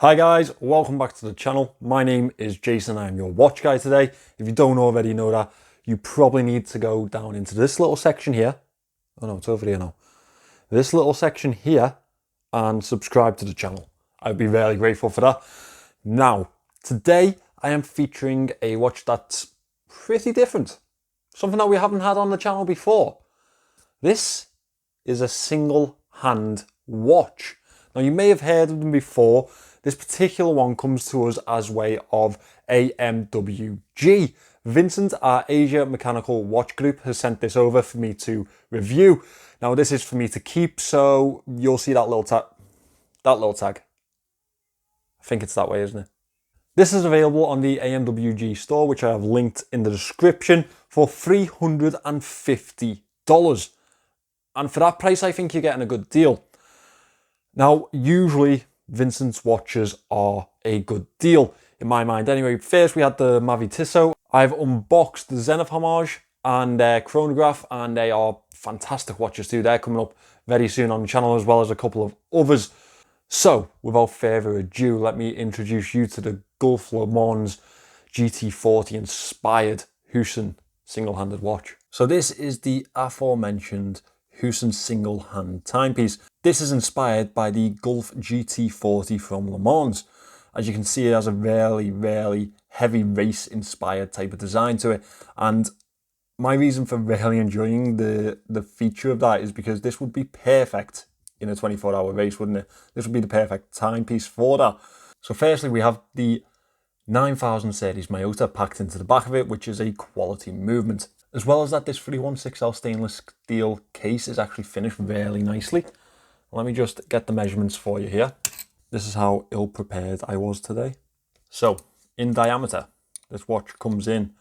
Hi guys, welcome back to the channel. My name is Jason, I am your watch guy today. If you don't already know that, you probably need to go down into this little section here. Oh no, it's over here now. This little section here and subscribe to the channel. I'd be really grateful for that. Now, today I am featuring a watch that's pretty different. Something that we haven't had on the channel before. This is a single hand watch. Now you may have heard of them before. This particular one comes to us as way of AMWG. Vincent, our Asia Mechanical Watch Group, has sent this over for me to review. Now this is for me to keep, so you'll see that little tag. I think it's that way, isn't it? This is available on the AMWG store, which I have linked in the description, for $350. And for that price, I think you're getting a good deal. Now, usually Vincent's watches are a good deal, in my mind. Anyway, first we had the Mathey-Tissot. I've unboxed the Zenith Homage and their chronograph, and they are fantastic watches too. They're coming up very soon on the channel, as well as a couple of others. So, without further ado, let me introduce you to the Gulf Le Mans GT40 inspired Houson single-handed watch. So this is the aforementioned Houson single-hand timepiece. This is inspired by the Gulf GT40 from Le Mans. As you can see, it has a really heavy race-inspired type of design to it. And my reason for really enjoying the feature of that is because this would be perfect in a 24-hour race, wouldn't it? This would be the perfect timepiece for that. So firstly, we have the 9000 series Miyota packed into the back of it, which is a quality movement. As well as that, this 316L stainless steel case is actually finished really nicely. Let me just get the measurements for you here. This is how ill prepared I was today. So, in diameter, this watch comes in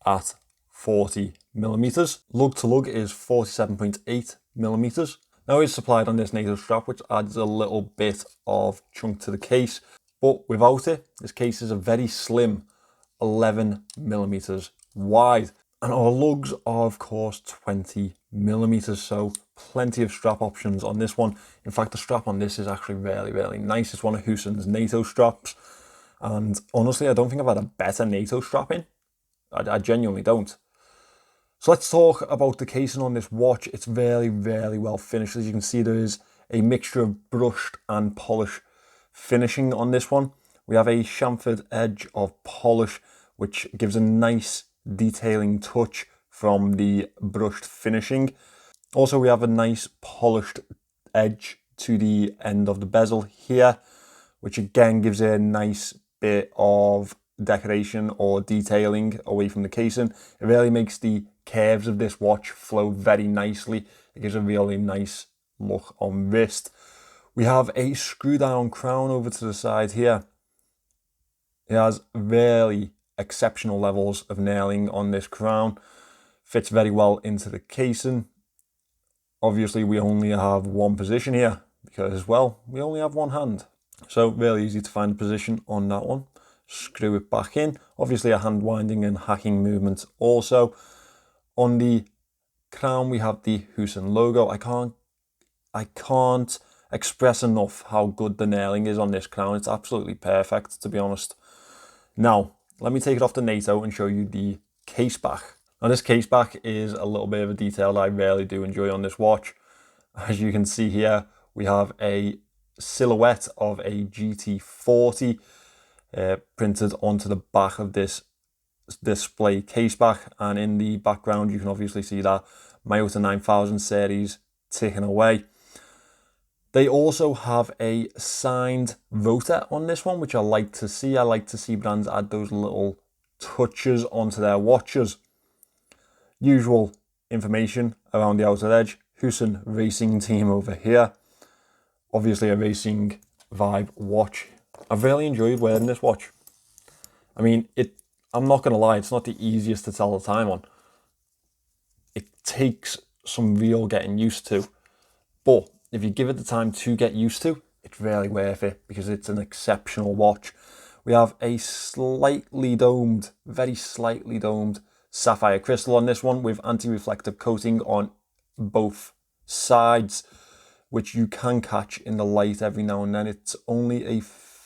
at 40 millimeters. Lug to lug is 47.8 millimeters. Now it's supplied on this NATO strap, which adds a little bit of chunk to the case. But without it, this case is a very slim 11 millimeters wide. And our lugs are, of course, 20 millimeters, so plenty of strap options on this one. In fact, the strap on this is actually really nice. It's one of Houson's NATO straps. And honestly, I don't think I've had a better NATO strap in. I genuinely don't. So let's talk about the casing on this watch. It's very well finished. As you can see, there is a mixture of brushed and polish finishing on this one. We have a chamfered edge of polish, which gives a nice detailing touch from the brushed finishing. Also, we have a nice polished edge to the end of the bezel here, which again gives a nice bit of decoration or detailing away from the casing. It really makes the curves of this watch flow very nicely. It gives a really nice look on wrist. We have a screw down crown over to the side here. It has really exceptional levels of nailing on this crown. Fits very well into the casing. Obviously, we only have one position here because, well, we only have one hand. So really easy to find a position on that one. Screw it back in. Obviously a hand winding and hacking movement also. On the crown, we have the Houson logo. I can't express enough how good the nailing is on this crown. It's absolutely perfect, to be honest. Now, let me take it off the NATO and show you the case back. Now this case back is a little bit of a detail that I really do enjoy on this watch. As you can see here, we have a silhouette of a GT40 printed onto the back of this display case back, and in the background you can obviously see that Miyota 9000 series ticking away. They also have a signed rotor on this one, which I like to see. I like to see brands add those little touches onto their watches. Usual information around the outer edge. Houson Racing Team over here. Obviously a racing vibe watch. I've really enjoyed wearing this watch. I mean, I'm not going to lie, it's not the easiest to tell the time on. It takes some real getting used to. But if you give it the time to get used to, it's really worth it because it's an exceptional watch. We have a slightly domed, very slightly domed sapphire crystal on this one with anti-reflective coating on both sides, which you can catch in the light every now and then. It's only a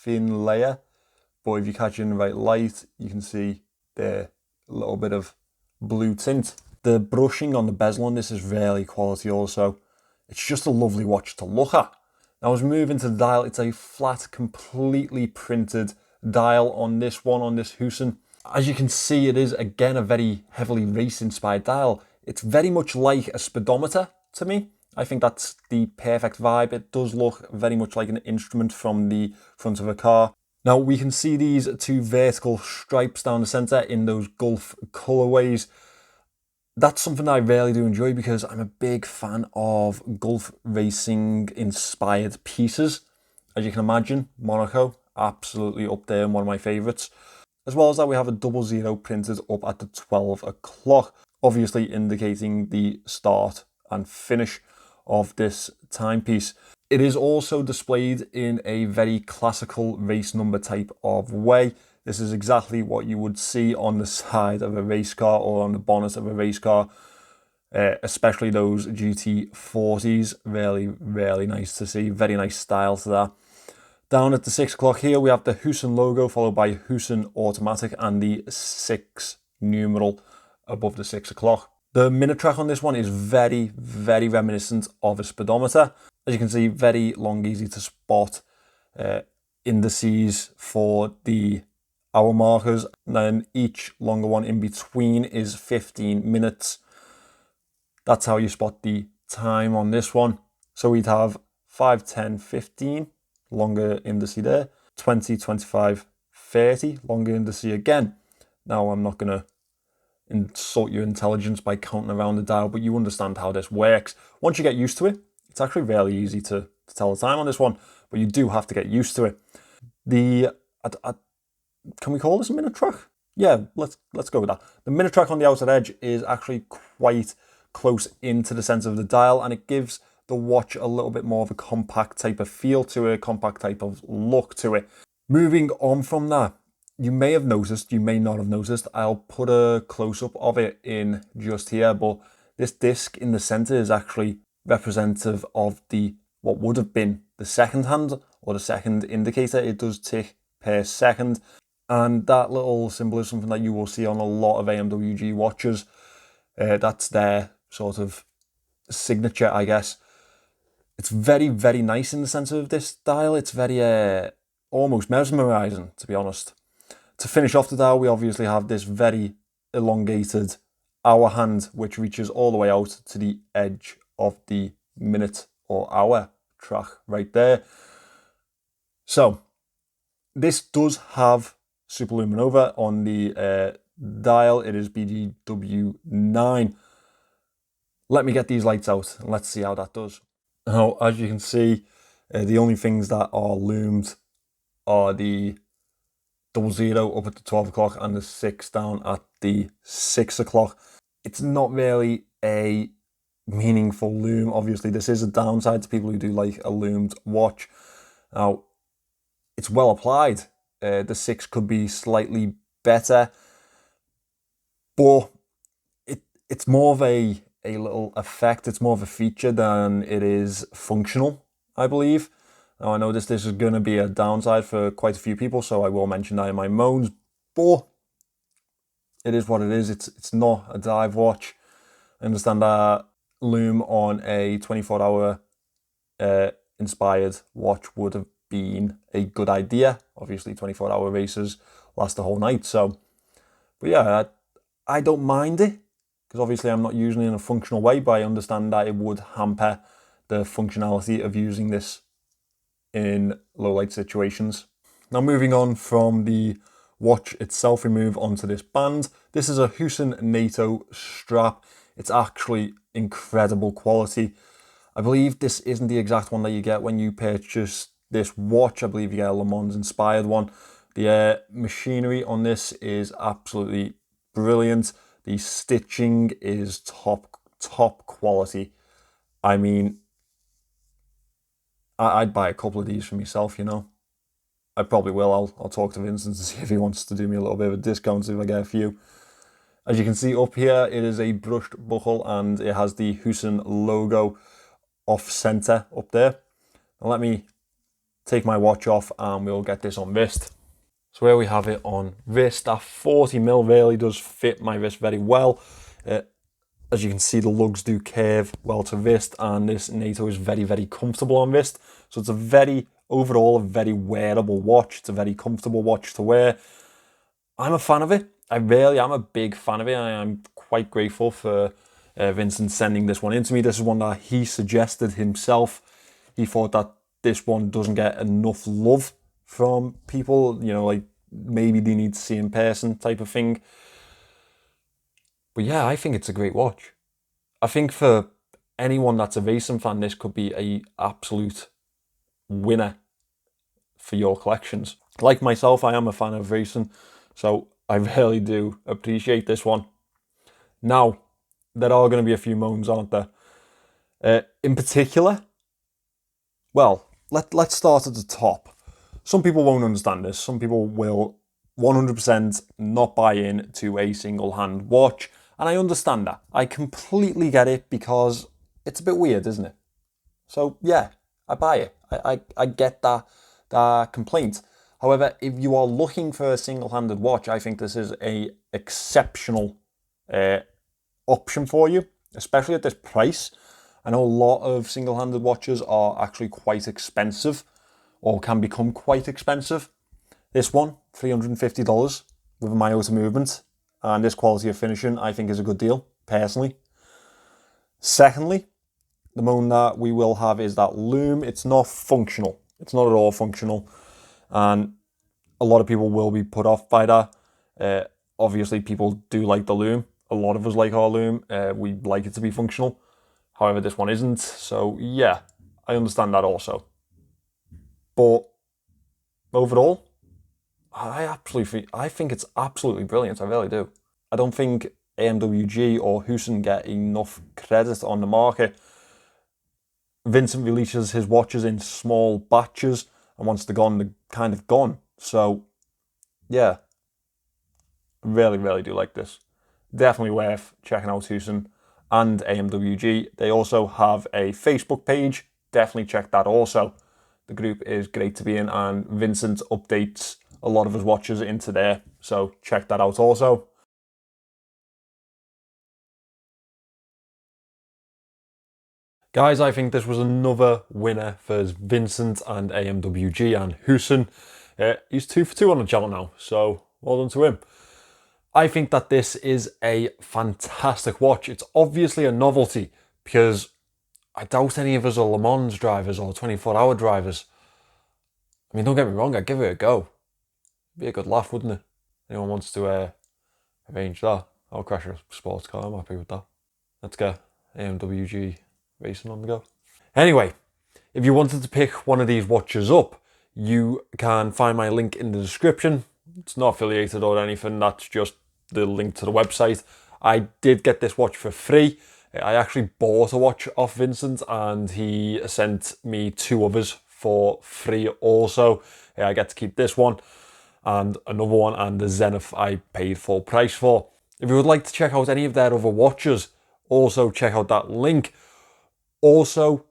thin layer, but if you catch it in the right light, you can see there a little bit of blue tint. The brushing on the bezel on this is really quality also. It's just a lovely watch to look at. Now as we move into the dial, it's a flat, completely printed dial on this one, on this Houson. As you can see, it is again a very heavily race inspired dial. It's very much like a speedometer to me. I think that's the perfect vibe. It does look very much like an instrument from the front of a car. Now we can see these two vertical stripes down the center in those Gulf colorways. That's something I really do enjoy because I'm a big fan of Gulf racing inspired pieces. As you can imagine, Monaco, absolutely up there and one of my favorites. As well as that, we have a 00 printed up at the 12 o'clock, obviously indicating the start and finish of this timepiece. It is also displayed in a very classical race number type of way. This is exactly what you would see on the side of a race car or on the bonnet of a race car, especially those GT40s. Really, really nice to see. Very nice style to that. Down at the 6 o'clock here, we have the Houson logo followed by Houson Automatic and the 6 numeral above the 6 o'clock. The minute track on this one is very, very reminiscent of a speedometer. As you can see, very long, easy to spot indices for the hour markers. And then each longer one in between is 15 minutes. That's how you spot the time on this one. So we'd have 5, 10, 15. Longer indice there, 20, 25, 30, longer indice again. Now I'm not going to insult your intelligence by counting around the dial, but you understand how this works. Once you get used to it, it's actually really easy to tell the time on this one, but you do have to get used to it. Can we call this a minute track? Yeah, let's go with that. The minute track on the outer edge is actually quite close into the center of the dial, and it gives the watch a little bit more of a compact type of feel to it, compact type of look to it. Moving on from that, you may have noticed, you may not have noticed, I'll put a close-up of it in just here, but this disc in the center is actually representative of what would have been the second hand or the second indicator. It does tick per second, and that little symbol is something that you will see on a lot of AMWG watches. That's their sort of signature, I guess. It's very, very nice in the center of this dial. It's very almost mesmerizing, to be honest. To finish off the dial, we obviously have this very elongated hour hand, which reaches all the way out to the edge of the minute or hour track right there. So this does have Superluminova on the dial. It is BGW9. Let me get these lights out and let's see how that does. Now, as you can see, the only things that are loomed are the 00 up at the 12 o'clock and the 6 down at the 6 o'clock. It's not really a meaningful loom. Obviously, this is a downside to people who do like a loomed watch. Now, it's well applied. The 6 could be slightly better, but it's more of a little effect. It's more of a feature than it is functional, I believe. Now I know this is going to be a downside for quite a few people, so I will mention that in my moans, but it is what it is. It's not a dive watch. I understand that loom on a 24-hour inspired watch would have been a good idea. Obviously 24-hour races last the whole night, so but yeah, I don't mind it, because obviously I'm not using it in a functional way, but I understand that it would hamper the functionality of using this in low light situations. Now moving on from the watch itself, we move on to this band. This is a Houson NATO strap. It's actually incredible quality. I believe this isn't the exact one that you get when you purchase this watch. I believe you get a Le Mans inspired one. The machinery on this is absolutely brilliant. The stitching is top quality. I mean, I'd buy a couple of these for myself, you know. I probably will. I'll talk to Vincent to see if he wants to do me a little bit of a discount if I get a few. As you can see up here, it is a brushed buckle and it has the Houson logo off center up there. Now let me take my watch off and we'll get this on wrist. So here we have it on wrist. That 40mm really does fit my wrist very well. As you can see, the lugs do curve well to wrist, and this NATO is very, very comfortable on wrist. So it's overall a very wearable watch. It's a very comfortable watch to wear. I'm a fan of it. I really am a big fan of it. I'm quite grateful for Vincent sending this one in to me. This is one that he suggested himself. He thought that this one doesn't get enough love from people, you know, like maybe they need to see in person type of thing. But yeah, I think it's a great watch. I think for anyone that's a racing fan, this could be an absolute winner for your collections. Like myself, I am a fan of racing, so I really do appreciate this one. Now, there are going to be a few moans, aren't there? In particular, well, let's start at the top. Some people won't understand this. Some people will 100% not buy in to a single hand watch. And I understand that. I completely get it because it's a bit weird, isn't it? So yeah, I buy it. I get that complaint. However, if you are looking for a single-handed watch, I think this is a exceptional option for you, especially at this price. I know a lot of single-handed watches are actually quite expensive or can become quite expensive. This one, $350 with a Miyota movement. And this quality of finishing, I think, is a good deal, personally. Secondly, the moan that we will have is that Lume. It's not functional. It's not at all functional. And a lot of people will be put off by that. Obviously, people do like the Lume. A lot of us like our Lume. We like it to be functional. However, this one isn't. So, yeah, I understand that also. But overall, I think it's absolutely brilliant. I really do. I don't think AMWG or Houson get enough credit on the market. Vincent releases his watches in small batches, and once they're gone, they're kind of gone. So, yeah, really, really do like this. Definitely worth checking out Houson and AMWG. They also have a Facebook page. Definitely check that also. The group is great to be in, and Vincent updates a lot of his watches into there, so check that out also. Guys, I think this was another winner for Vincent and AMWG and Houson. He's 2 for 2 on the channel now, so well done to him. I think that this is a fantastic watch. It's obviously a novelty because I doubt any of us are Le Mans drivers or 24-hour drivers. I mean, don't get me wrong, I'd give it a go. Be a good laugh, wouldn't it? Anyone wants to arrange that? I'll crash a sports car. I'm happy with that. Let's get AMWG racing on the go. Anyway, if you wanted to pick one of these watches up, you can find my link in the description. It's not affiliated or anything. That's just the link to the website. I did get this watch for free. I actually bought a watch off Vincent and he sent me 2 others for free also. I get to keep this one and another one, and the Zenith I paid full price for. If you would like to check out any of their other watches, also check out that link. Also,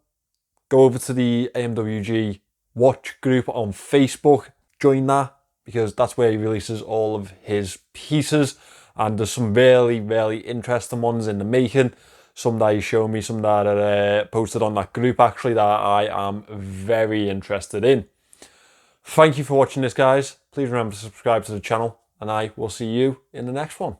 go over to the AMWG watch group on Facebook, join that, because that's where he releases all of his pieces, and there's some really, really interesting ones in the making. Some that he showed me, some that are posted on that group actually, that I am very interested in. Thank you for watching this, guys. Please remember to subscribe to the channel, and I will see you in the next one.